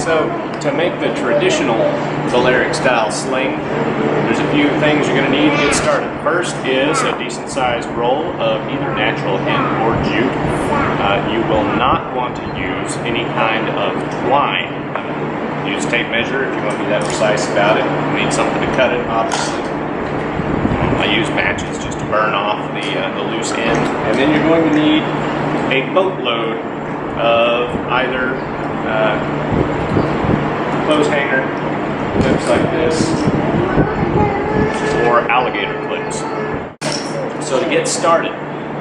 So to make the traditional Balearic style sling, there's a few things you're going to need to get started. First is a decent sized roll of either natural hemp or jute. You will not want to use any kind of twine. Use tape measure if you want to be that precise about it. You need something to cut it, obviously. I use matches just to burn off the loose end. And then you're going to need a boatload of either clothes hanger clips like this or alligator clips. So to get started,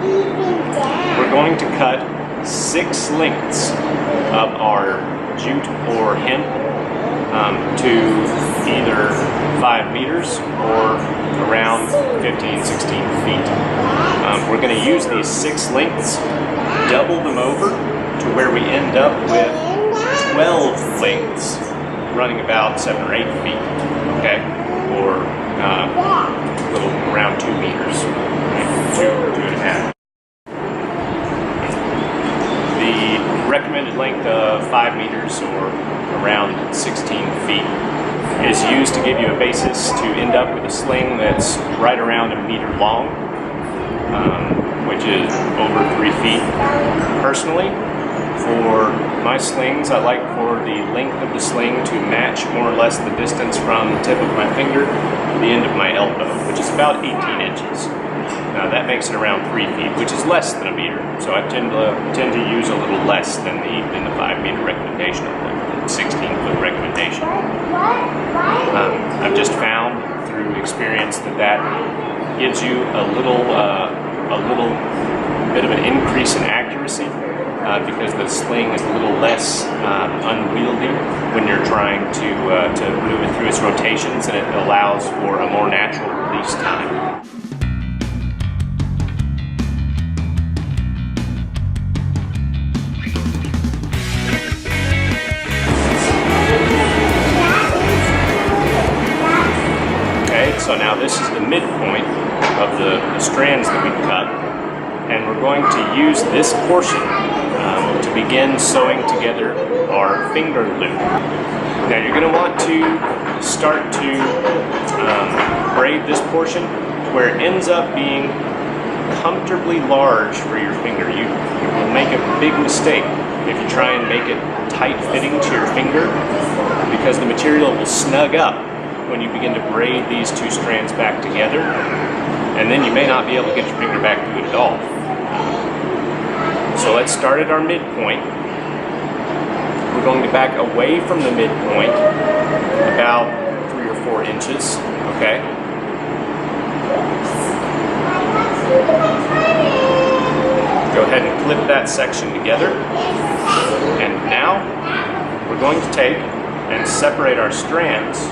we're going to cut 6 lengths of our jute or hemp to either 5 meters or around 15, 16 feet. We're going to use these 6 lengths, double them over to where we end up with 12 lengths running about 7 or 8 feet, okay, or a little around 2 meters, right? 2.5. The recommended length of 5 meters or around 16 feet is used to give you a basis to end up with a sling that's right around 1 meter long, which is over 3 feet. Personally, for my slings, I like for the length of the sling to match more or less the distance from the tip of my finger to the end of my elbow, which is about 18 inches. Now that makes it around 3 feet, which is less than 1 meter. So I tend to use a little less than the 5 meter recommendation, or the 16 foot recommendation. I've just found through experience that gives you a little bit of an increase in accuracy because the sling is a little less unwieldy when you're trying to move it through its rotations, and it allows for a more natural release time. So now this is the midpoint of the strands that we've cut, and we're going to use this portion to begin sewing together our finger loop. Now you're going to want to start to braid this portion where it ends up being comfortably large for your finger. You will make a big mistake if you try and make it tight fitting to your finger, because the material will snug up when you begin to braid these 2 strands back together, and then you may not be able to get your finger back to it at all. So let's start at our midpoint. We're going to back away from the midpoint about 3 or 4 inches, okay? Go ahead and clip that section together. And now we're going to take and separate our strands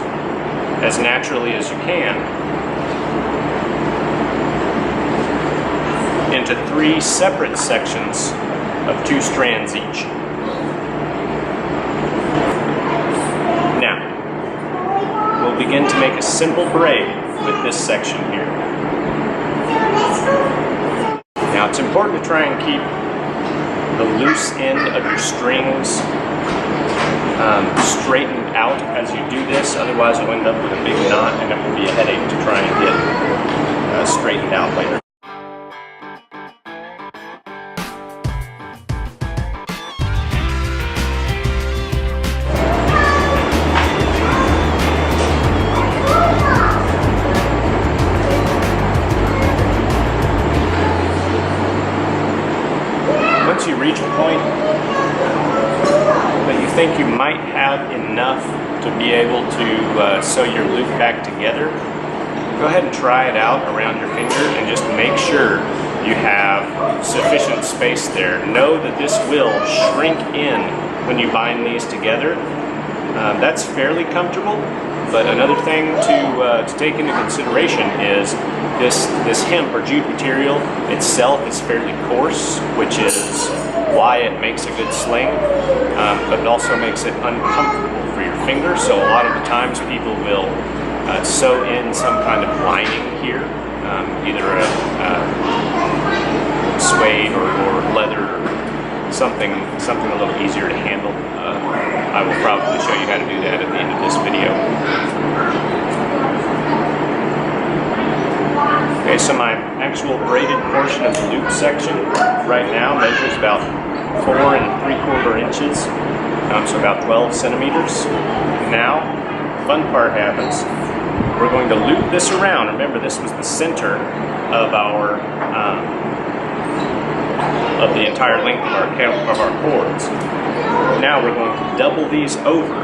as naturally as you can into 3 separate sections of 2 strands each. Now, we'll begin to make a simple braid with this section here. Now, it's important to try and keep the loose end of your strings straightened out as you do this, otherwise you'll end up with a big knot and it will be a headache to try and get straightened out later. Once you reach a point that you think you might have enough to be able to sew your loop back together, go ahead and try it out around your finger and just make sure you have sufficient space there. Know that this will shrink in when you bind these together. That's fairly comfortable, but another thing to take into consideration is this hemp or jute material itself is fairly coarse, which is why it makes a good sling, but it also makes it uncomfortable for your finger. So a lot of the times people will sew in some kind of lining here, either a suede or leather, something a little easier to handle. I will probably show you how to do that at the end of this video. Okay, so my actual braided portion of the loop section right now measures about 4 3/4 inches, so about 12 centimeters. Now, the fun part happens. We're going to loop this around. Remember, this was the center of our of the entire length of our cords. Now we're going to double these over.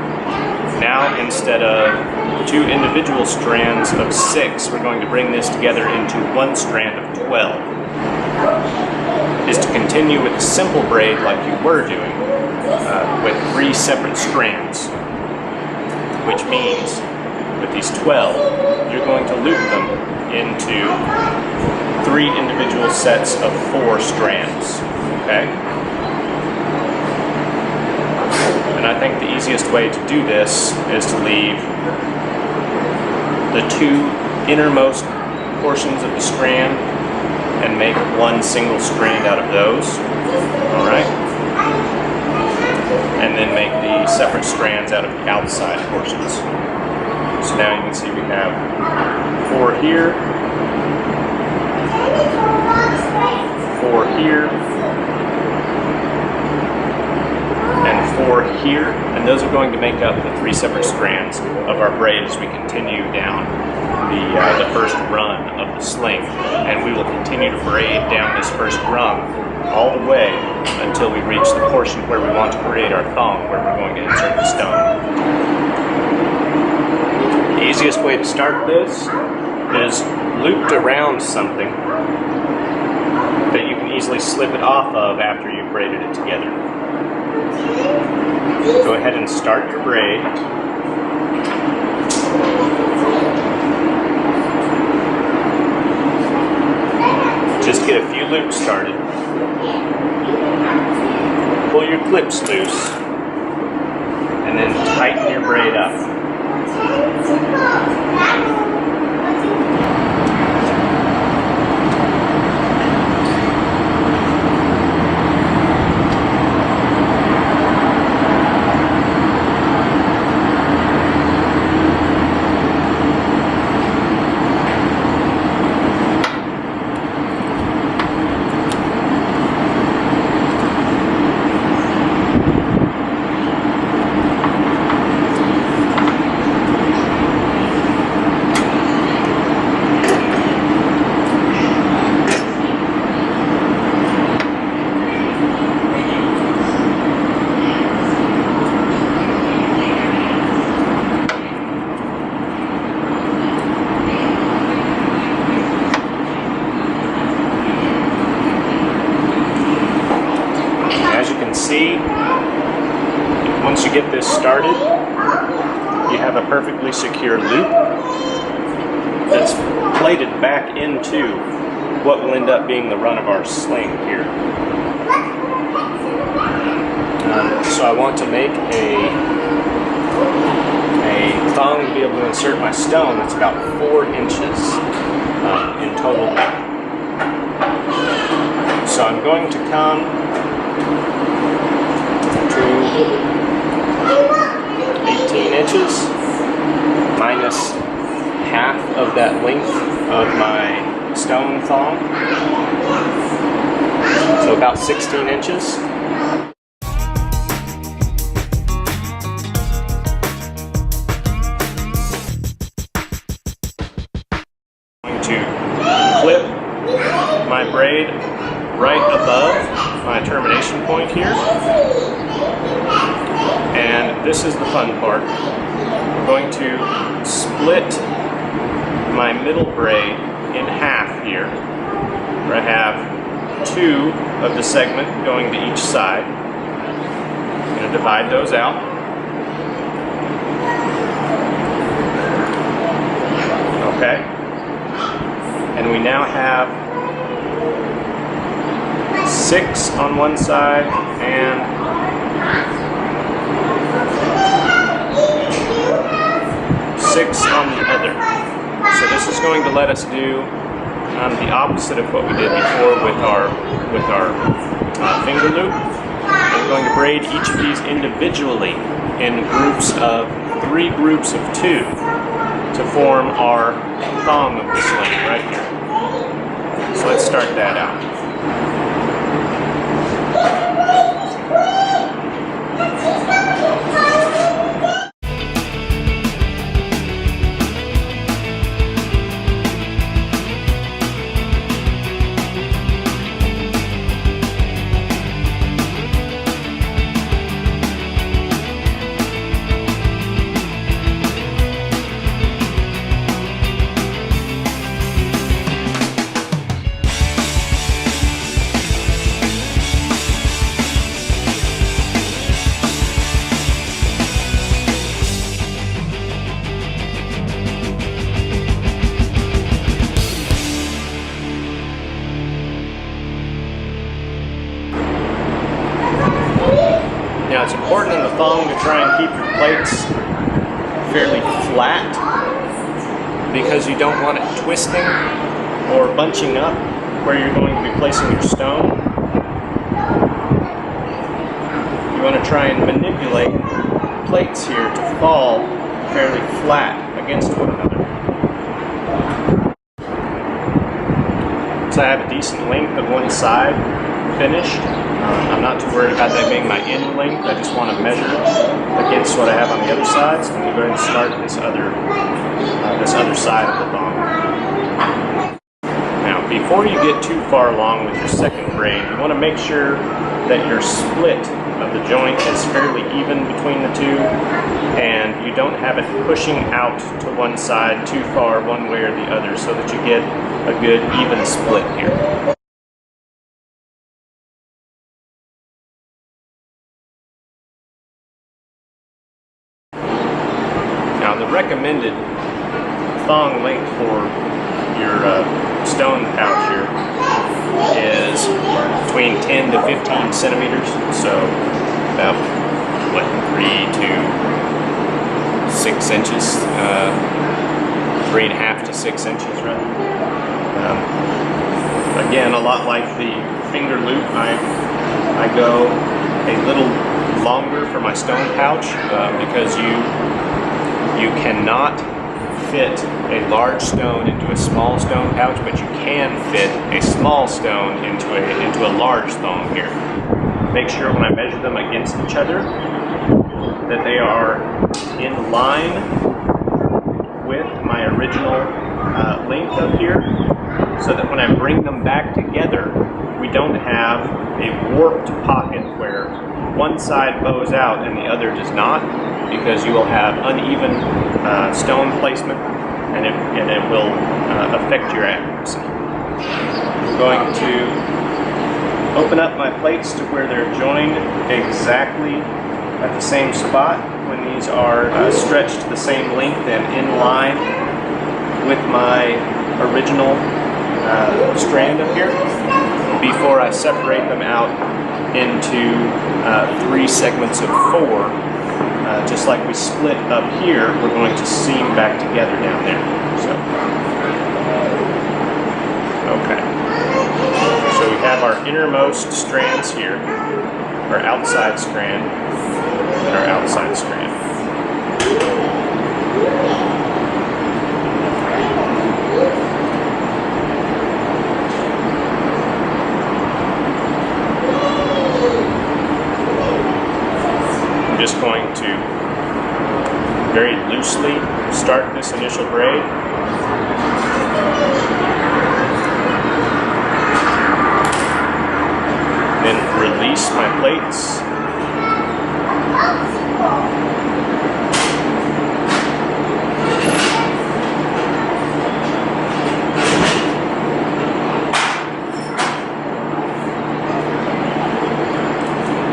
Now, instead of 2 individual strands of 6, we're going to bring this together into 1 strand of 12. Is to continue with a simple braid like you were doing, with 3 separate strands, which means with these 12, you're going to loop them into 3 individual sets of 4 strands, okay? And I think the easiest way to do this is to leave the 2 innermost portions of the strand and make 1 single strand out of those, all right? And then make the separate strands out of the outside portions. So now you can see we have 4 here, 4 here, and 4 here, and those are going to make up the 3 separate strands of our braid as we continue down the first run of the sling. And we will continue to braid down this first rung all the way until we reach the portion where we want to create our thong, where we're going to insert the stone. The easiest way to start this is looped around something that you can easily slip it off of after you've braided it together. Go ahead and start your braid. Just get a few loops started. Pull your clips loose and then tighten your braid up. Once you get this started, you have a perfectly secure loop that's plated back into what will end up being the run of our sling here. So I want to make a thong to be able to insert my stone that's about 4 inches in total length. So I'm going to come to 18 inches minus half of that length of my stone thong, so about 16 inches. I'm going to clip my braid right above my termination point here. And this is the fun part. I'm going to split my middle braid in half here, where I have 2 of the segment going to each side. I'm going to divide those out. Okay. And we now have 6 on one side and 6 on the other. So this is going to let us do the opposite of what we did before with our finger loop. We're going to braid each of these individually in groups of 3 groups of 2 to form our thong of the sling right here. So let's start that out. Now it's important in the thong to try and keep your plates fairly flat because you don't want it twisting or bunching up where you're going to be placing your stone. You want to try and manipulate plates here to fall fairly flat against one another. So I have a decent length of one side finished. I'm not too worried about that being my end length. I just want to measure it against what I have on the other side. So I'm going to go ahead and start this other side of the thong. Now, before you get too far along with your second braid, you want to make sure that your split of the joint is fairly even between the two, and you don't have it pushing out to one side too far one way or the other, so that you get a good even split here. Now the recommended thong length for your stone pouch here is between 10 to 15 centimeters, so about what, 3 to 6 inches, 3.5 to 6 inches rather. Again, a lot like the finger loop, I go a little longer for my stone pouch because you cannot fit a large stone into a small stone pouch, but you can fit a small stone into a large thong here. Make sure when I measure them against each other that they are in line with my original length up here, so that when I bring them back together, we don't have a warped pocket where one side bows out and the other does not, because you will have uneven stone placement, and it will affect your accuracy. I'm going to open up my plates to where they're joined exactly at the same spot when these are stretched to the same length and in line with my original strand up here, before I separate them out into 3 segments of 4. Just like we split up here, we're going to seam back together down there. So, okay. So we have our innermost strands here, our outside strand, and our outside strand. I'm just going to very loosely start this initial braid. Then release my plates.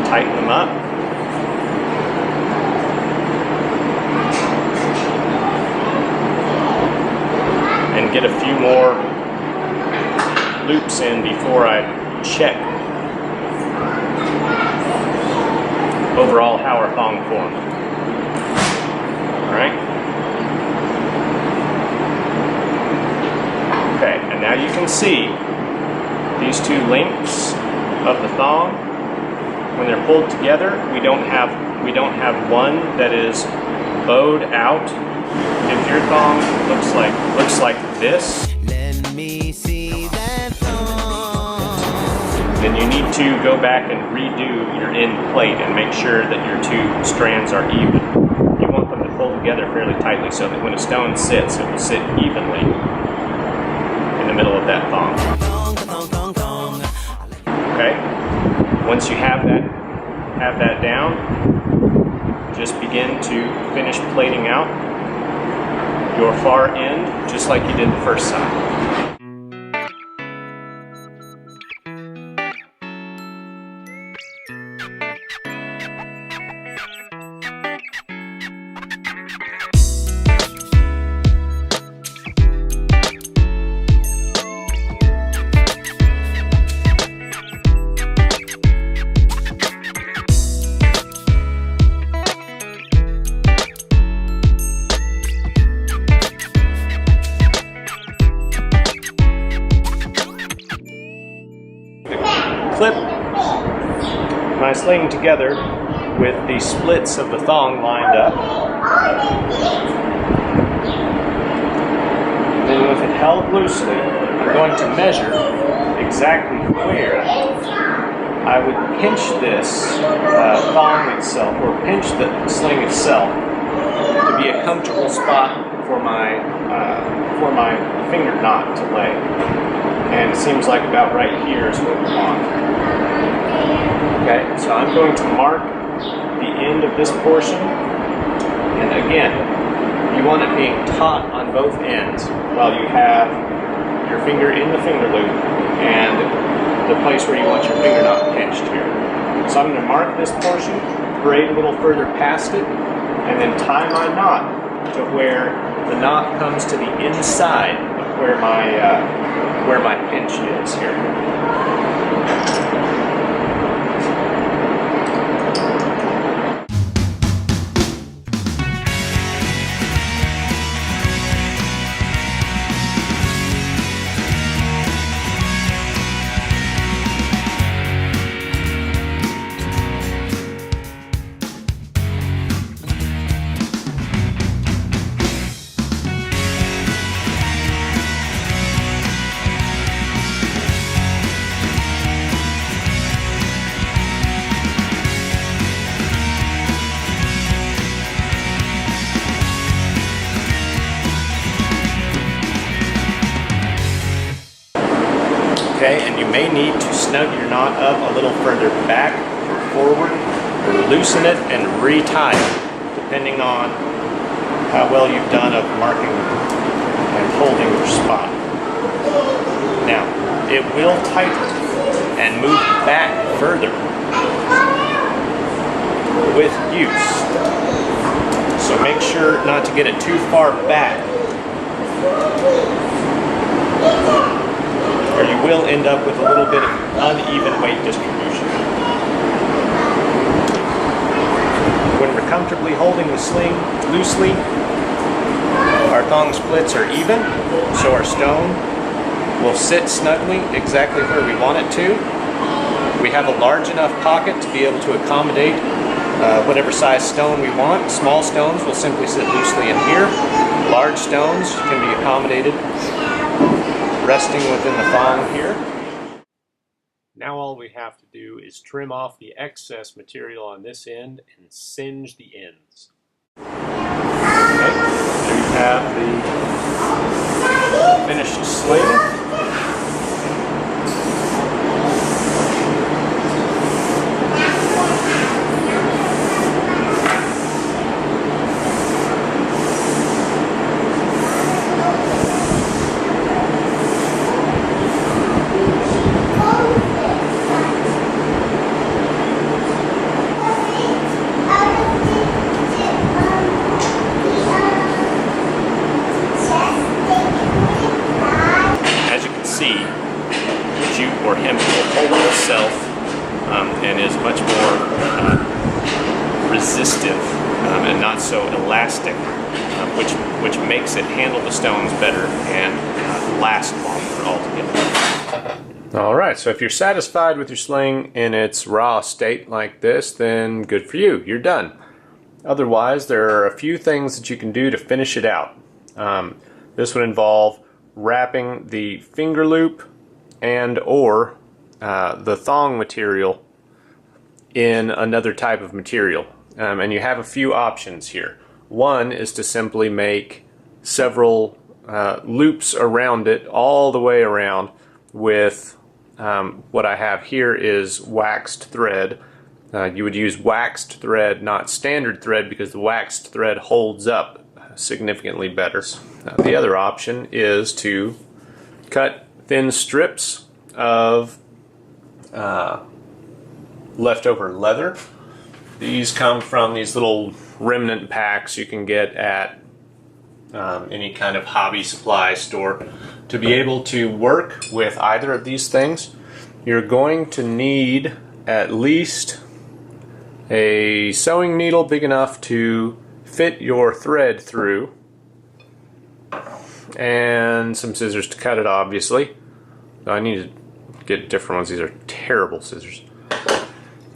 Tighten them up. And get a few more loops in before I check overall how our thong formed. Alright? Okay, and now you can see these 2 lengths of the thong. When they're pulled together, we don't have we don't have one that is bowed out. If your thong looks like this, Let me see that thong. then you need to go back and redo your end plate and make sure that your two strands are even. You want them to pull together fairly tightly so that when a stone sits, it will sit evenly in the middle of that thong. Okay? Once you have that down, just begin to finish plating out your far end just like you did the first side. Clip my sling together with the splits of the thong lined up. Then with it held loosely, I'm going to measure exactly where I would pinch this thong itself, or pinch the sling itself, to be a comfortable spot for my finger knot to lay. And it seems like about right here is what we want. Okay, so I'm going to mark the end of this portion, and again, you want it being taut on both ends while you have your finger in the finger loop and the place where you want your finger knot pinched here. So I'm going to mark this portion, braid a little further past it, and then tie my knot to where the knot comes to the inside of where my pinch is here. Okay, and you may need to snug your knot up a little further back or forward, or loosen it and retie it, depending on how well you've done of marking and holding your spot. Now, it will tighten and move back further with use. So make sure not to get it too far back, or you will end up with a little bit of uneven weight distribution. When we're comfortably holding the sling loosely, our thong splits are even, so our stone will sit snugly exactly where we want it to. We have a large enough pocket to be able to accommodate whatever size stone we want. Small stones will simply sit loosely in here. Large stones can be accommodated resting within the thong here. Now all we have to do is trim off the excess material on this end and singe the ends. Okay, there you have the finished sling. Or hemp will hold itself and is much more resistive and not so elastic, which makes it handle the stones better and last longer altogether. Alright, so if you're satisfied with your sling in its raw state like this, then good for you, you're done. Otherwise, there are a few things that you can do to finish it out. This would involve wrapping the finger loop and or the thong material in another type of material. And you have a few options here. One is to simply make several loops around it all the way around with what I have here is waxed thread. You would use waxed thread, not standard thread, because the waxed thread holds up significantly better. The other option is to cut thin strips of leftover leather. These come from these little remnant packs you can get at any kind of hobby supply store. To be able to work with either of these things, you're going to need at least a sewing needle big enough to fit your thread through, and some scissors to cut it, obviously. I need to get different ones. These are terrible scissors.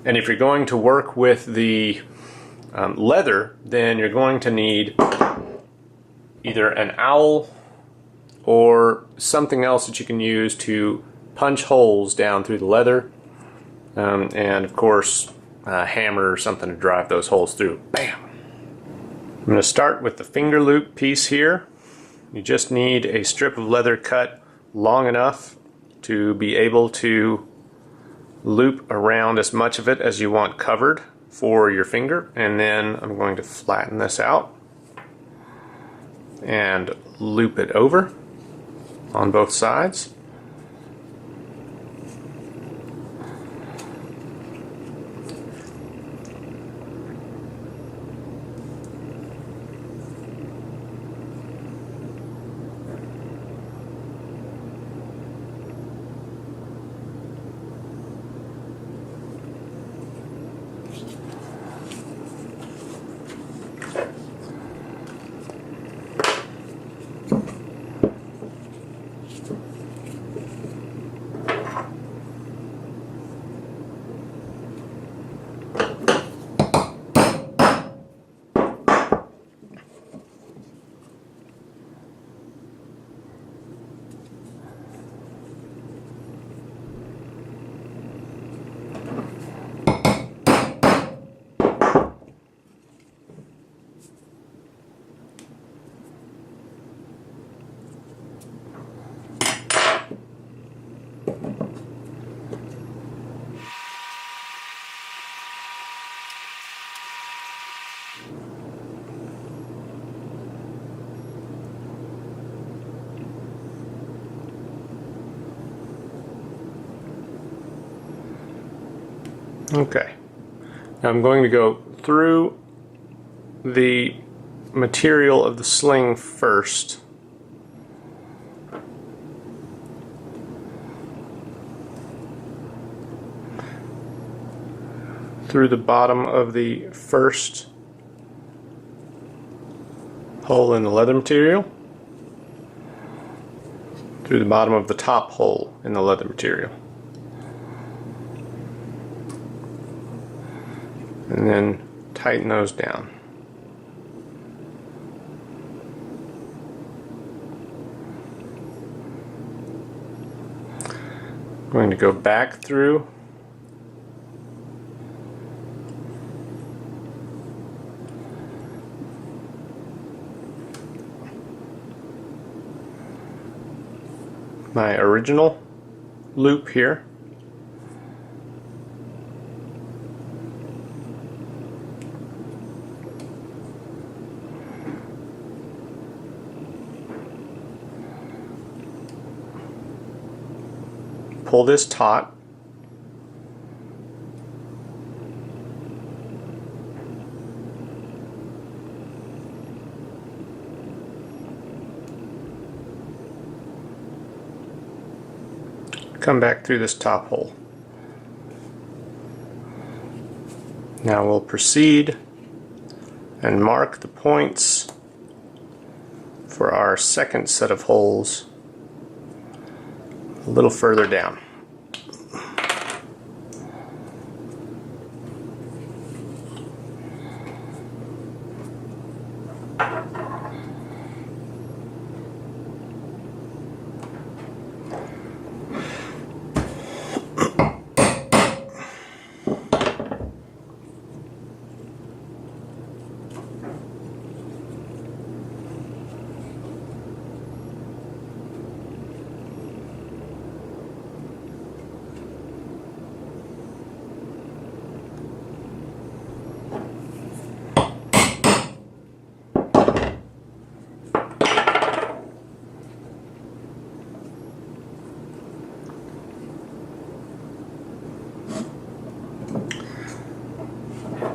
And if you're going to work with the leather, then you're going to need either an owl or something else that you can use to punch holes down through the leather, and of course a hammer or something to drive those holes through. Bam! I'm going to start with the finger loop piece here. You just need a strip of leather cut long enough to be able to loop around as much of it as you want covered for your finger, and then I'm going to flatten this out and loop it over on both sides. Okay, now I'm going to go through the material of the sling first. Through the bottom of the first hole in the leather material, through the bottom of the top hole in the leather material, and then tighten those down. I'm going to go back through my original loop here. Pull this taut. Come back through this top hole. Now we'll proceed and mark the points for our second set of holes a little further down.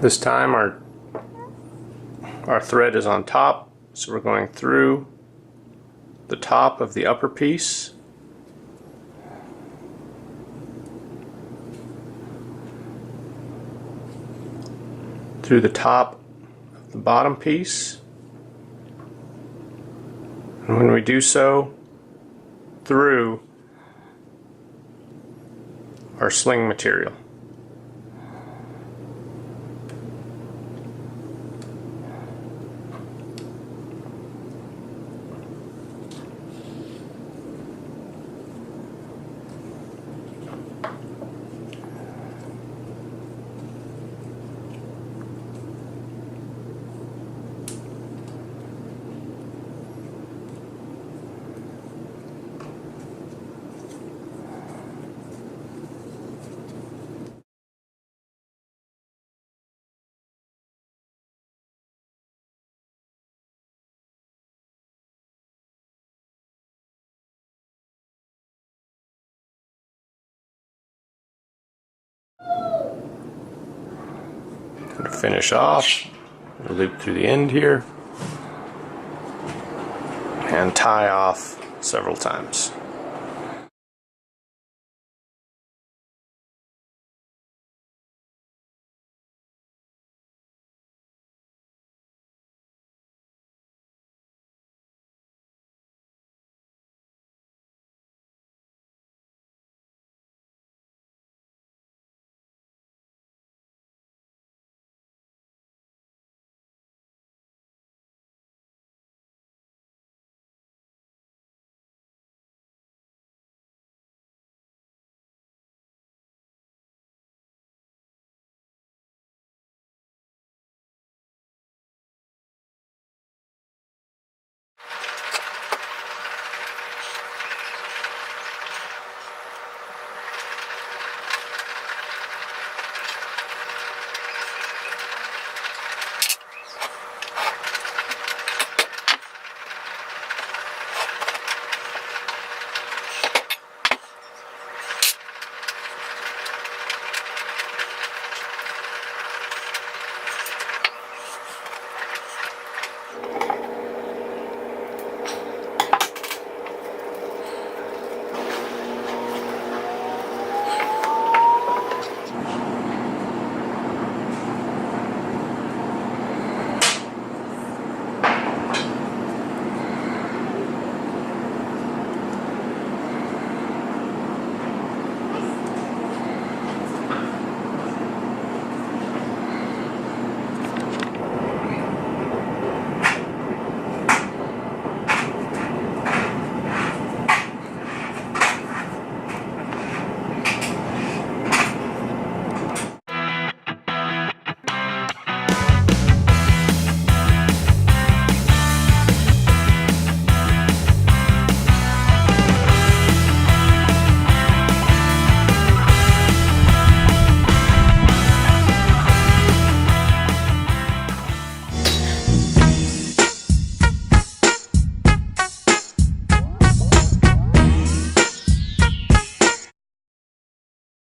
This time our thread is on top, so we're going through the top of the upper piece, through the top of the bottom piece, and when we do so, through our sling material. To finish off, loop through the end here and tie off several times.